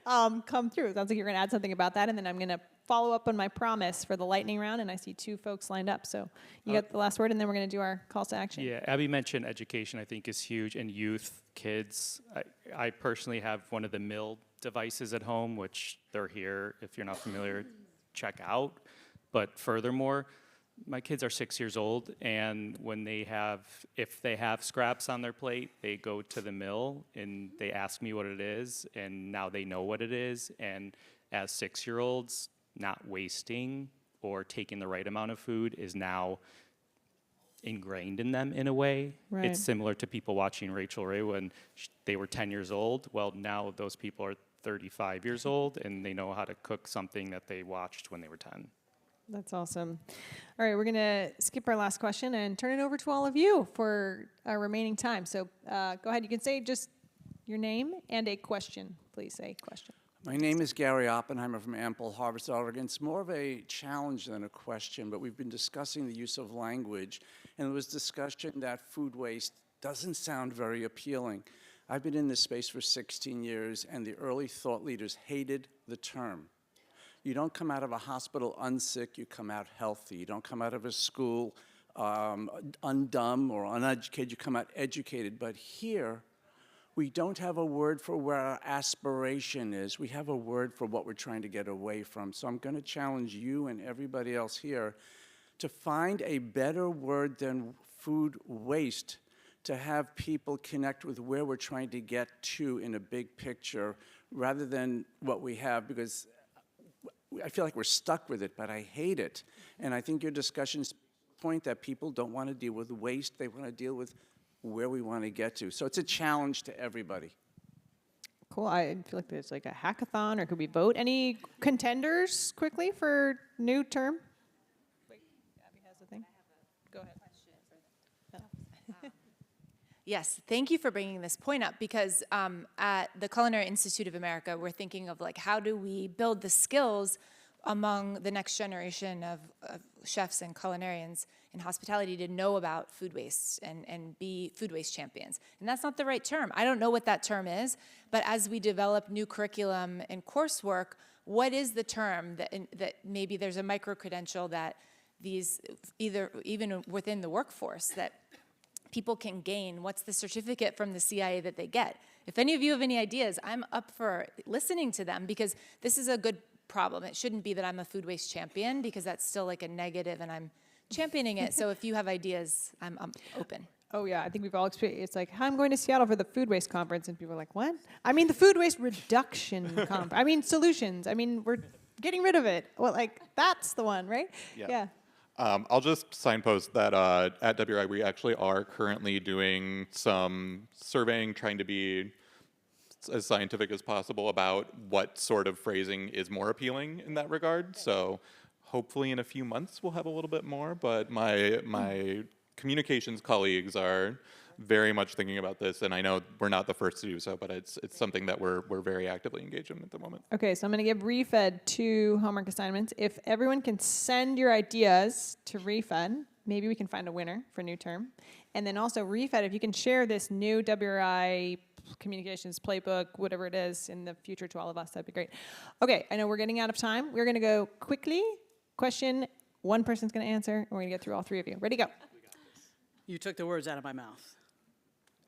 come through? It sounds like you're going to add something about that, and then I'm going to follow up on my promise for the lightning round, and I see 2 folks lined up. So you got the last word, and then we're going to do our calls to action. Yeah, Abby mentioned education, I think, is huge, and youth, kids. I personally have one of the mill devices at home, which they're here. If you're not familiar, check out. But furthermore, my kids are 6 years old, and if they have scraps on their plate, they go to the mill and they ask me what it is, and now they know what it is. And as 6-year-olds, not wasting or taking the right amount of food is now ingrained in them in a way. Right. It's similar to people watching Rachael Ray when they were 10 years old. Well, now those people are 35 years old, and they know how to cook something that they watched when they were 10. That's awesome. All right, we're going to skip our last question and turn it over to all of you for our remaining time. So go ahead. You can say just your name and a question. Please say question. My name is Gary Oppenheimer from Ample Harvest, Oregon. It's more of a challenge than a question, but we've been discussing the use of language, and there was discussion that food waste doesn't sound very appealing. I've been in this space for 16 years, and the early thought leaders hated the term. You don't come out of a hospital unsick, you come out healthy. You don't come out of a school undumb or uneducated, you come out educated. But here, we don't have a word for where our aspiration is. We have a word for what we're trying to get away from. So I'm going to challenge you and everybody else here to find a better word than food waste, to have people connect with where we're trying to get to in a big picture rather than what we have, because I feel like we're stuck with it, but I hate it. And I think your discussions point that people don't want to deal with waste. They want to deal with where we want to get to. So it's a challenge to everybody. Cool. I feel like there's like a hackathon, or could we vote? Any contenders quickly for new term? Wait, Abby has a thing. Go ahead. Yes, thank you for bringing this point up, because at the Culinary Institute of America, we're thinking of like, how do we build the skills among the next generation of chefs and culinarians in hospitality to know about food waste and be food waste champions. And that's not the right term. I don't know what that term is, but as we develop new curriculum and coursework, what is the term that maybe there's a micro-credential that these, even within the workforce, that people can gain? What's the certificate from the CIA that they get? If any of you have any ideas, I'm up for listening to them, because this is a good problem. It shouldn't be that I'm a food waste champion, because that's still like a negative and I'm championing it. So if you have ideas, I'm open. Oh yeah, I think we've all experienced. It's like, I'm going to Seattle for the food waste conference, and people are like, what? I mean, the food waste reduction conference. I mean, solutions. I mean, we're getting rid of it. Well, like, that's the one, right? Yeah. I'll just signpost that at WI we actually are currently doing some surveying, trying to be as scientific as possible about what sort of phrasing is more appealing in that regard. So hopefully in a few months we'll have a little bit more, but my communications colleagues are very much thinking about this, and I know we're not the first to do so, but it's something that we're very actively engaged in at the moment. Okay, so I'm going to give ReFed 2 homework assignments. If everyone can send your ideas to ReFed, maybe we can find a winner for new term. And then also ReFed, if you can share this new WRI communications playbook, whatever it is, in the future to all of us, that'd be great. Okay, I know we're getting out of time. We're going to go quickly. Question, one person's going to answer, and we're going to get through all 3 of you. Ready, go. You took the words out of my mouth.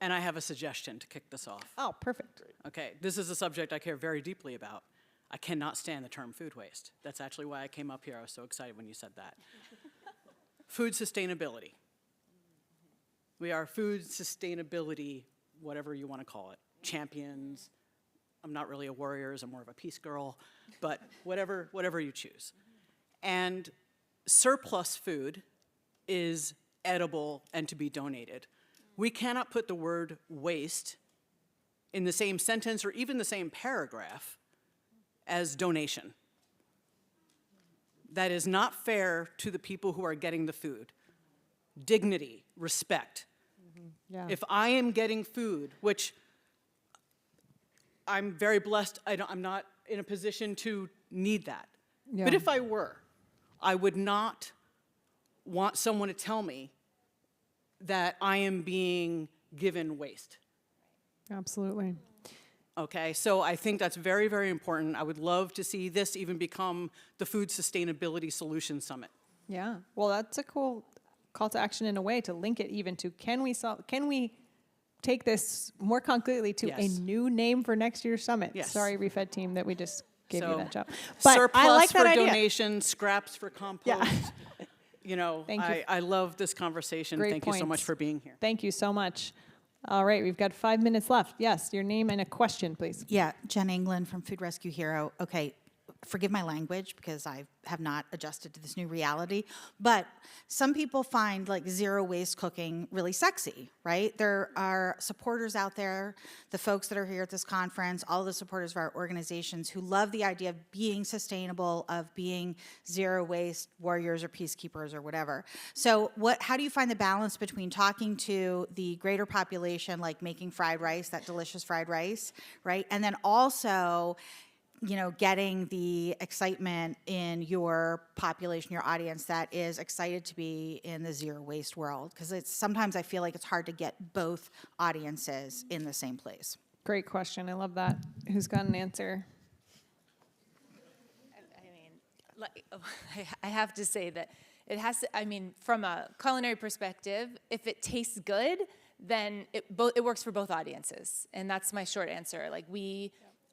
And I have a suggestion to kick this off. Oh, perfect. Okay, this is a subject I care very deeply about. I cannot stand the term food waste. That's actually why I came up here. I was so excited when you said that. Food sustainability. We are food sustainability, whatever you want to call it, champions. I'm not really a warrior, I'm more of a peace girl, but whatever you choose. And surplus food is edible and to be donated. We cannot put the word waste in the same sentence or even the same paragraph as donation. That is not fair to the people who are getting the food. Dignity, respect. Yeah. If I am getting food, which I'm very blessed, I'm not in a position to need that. Yeah. But if I were, I would not want someone to tell me that I am being given waste. Absolutely. Okay, so I think that's very, very important. I would love to see this even become the Food Sustainability Solutions Summit. Yeah. Well, that's a cool call to action in a way to link it even to can we take this more concretely to a Yes. new name for next year's summit? Yes. Sorry, Refed team, that we just gave you So, that job. But surplus I like that for idea. donation, scraps for compost. Yeah. You know, Thank you. I love this conversation. Great Thank you so much points. for being here. Thank you so much. All right, we've got 5 minutes left. Yes, your name and a question, please. Yeah, Jen England from Food Rescue Hero. Okay, forgive my language because I have not adjusted to this new reality, but some people find like zero waste cooking really sexy, right? There are supporters out there, the folks that are here at this conference, all the supporters of our organizations who love the idea of being sustainable, of being zero waste warriors or peacekeepers or whatever. So how do you find the balance between talking to the greater population, like making fried rice, that delicious fried rice, right? And then also, you know, getting the excitement in your population, your audience that is excited to be in the zero waste world? Because sometimes I feel like it's hard to get both audiences in the same place. Great question. I love that. Who's got an answer? I have to say that it has to, I mean, from a culinary perspective, if it tastes good, then it works for both audiences. And that's my short answer. Like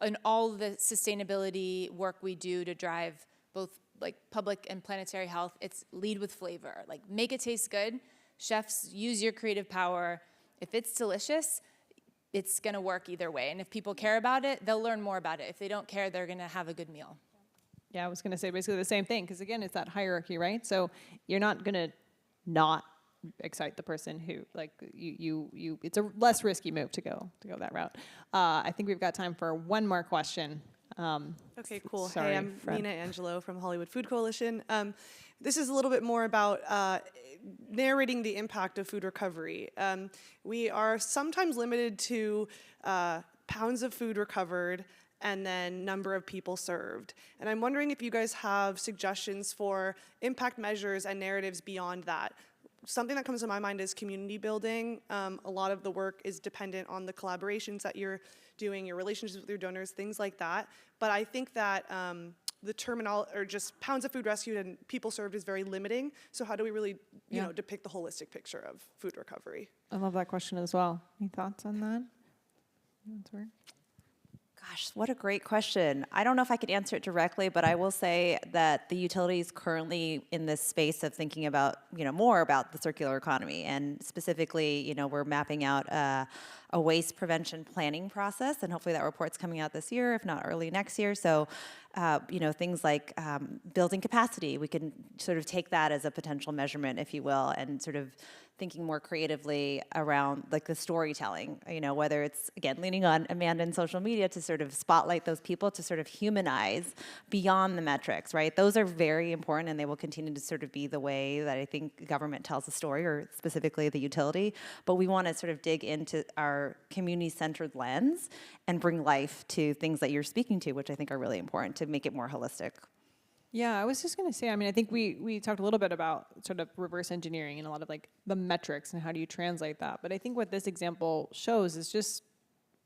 in all the sustainability work we do to drive both like public and planetary health, it's lead with flavor. Like make it taste good. Chefs, use your creative power. If it's delicious, it's gonna work either way. And if people care about it, they'll learn more about it. If they don't care, they're gonna have a good meal. Yeah, I was going to say basically the same thing, because again, it's that hierarchy, right? So you're not going to not excite the person who, like, it's a less risky move to go that route. I think we've got time for one more question. Okay, cool. Sorry, hey, I'm Fred. Nina Angelo from Hollywood Food Coalition. This is a little bit more about narrating the impact of food recovery. We are sometimes limited to pounds of food recovered and then number of people served. And I'm wondering if you guys have suggestions for impact measures and narratives beyond that. Something that comes to my mind is community building. A lot of the work is dependent on the collaborations that you're doing, your relationships with your donors, things like that. But I think that the terminal, or just pounds of food rescued and people served, is very limiting. So how do we really, you know, depict the holistic picture of food recovery? I love that question as well. Any thoughts on that? Gosh, what a great question. I don't know if I could answer it directly, but I will say that the utility is currently in this space of thinking about, more about the circular economy. And specifically, we're mapping out a waste prevention planning process, and hopefully that report's coming out this year, if not early next year. So, things like building capacity, we can sort of take that as a potential measurement, if you will, and sort of thinking more creatively around like the storytelling, whether it's, again, leaning on Amanda and social media to sort of spotlight those people, to sort of humanize beyond the metrics, right? Those are very important, and they will continue to sort of be the way that I think government tells a story, or specifically the utility. But we want to sort of dig into our community-centered lens and bring life to things that you're speaking to, which I think are really important to make it more holistic. Yeah, I was just going to say, I think we talked a little bit about sort of reverse engineering and a lot of like the metrics and how do you translate that. But I think what this example shows is just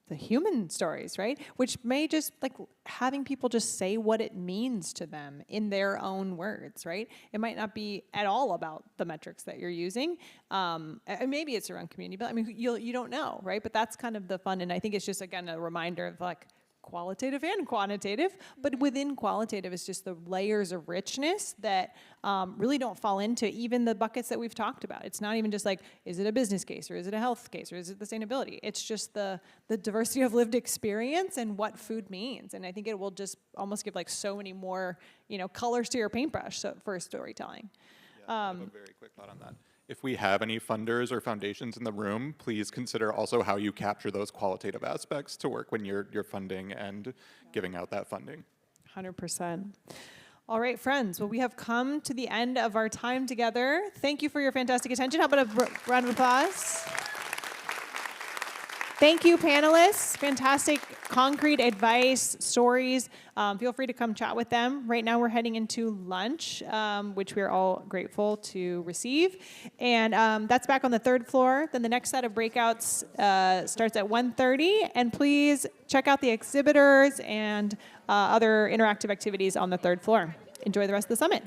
the human stories, right? Which may just, like, having people just say what it means to them in their own words, right? It might not be at all about the metrics that you're using. And maybe it's your own community, but I mean, you don't know, right? But that's kind of the fun. And I think it's just, again, a reminder of like, qualitative and quantitative, but within qualitative is just the layers of richness that really don't fall into even the buckets that we've talked about. It's not even just like, is it a business case or is it a health case or is it sustainability? It's just the diversity of lived experience and what food means. And I think it will just almost give like so many more, colors to your paintbrush for storytelling. I have a very quick thought on that. If we have any funders or foundations in the room, please consider also how you capture those qualitative aspects to work when you're funding and giving out that funding. 100%. All right, friends. Well, we have come to the end of our time together. Thank you for your fantastic attention. How about a round of applause? Thank you, panelists. Fantastic concrete advice, stories. Feel free to come chat with them. Right now we're heading into lunch, which we're all grateful to receive. And that's back on the 3rd floor. Then the next set of breakouts starts at 1:30. And please check out the exhibitors and other interactive activities on the 3rd floor. Enjoy the rest of the summit.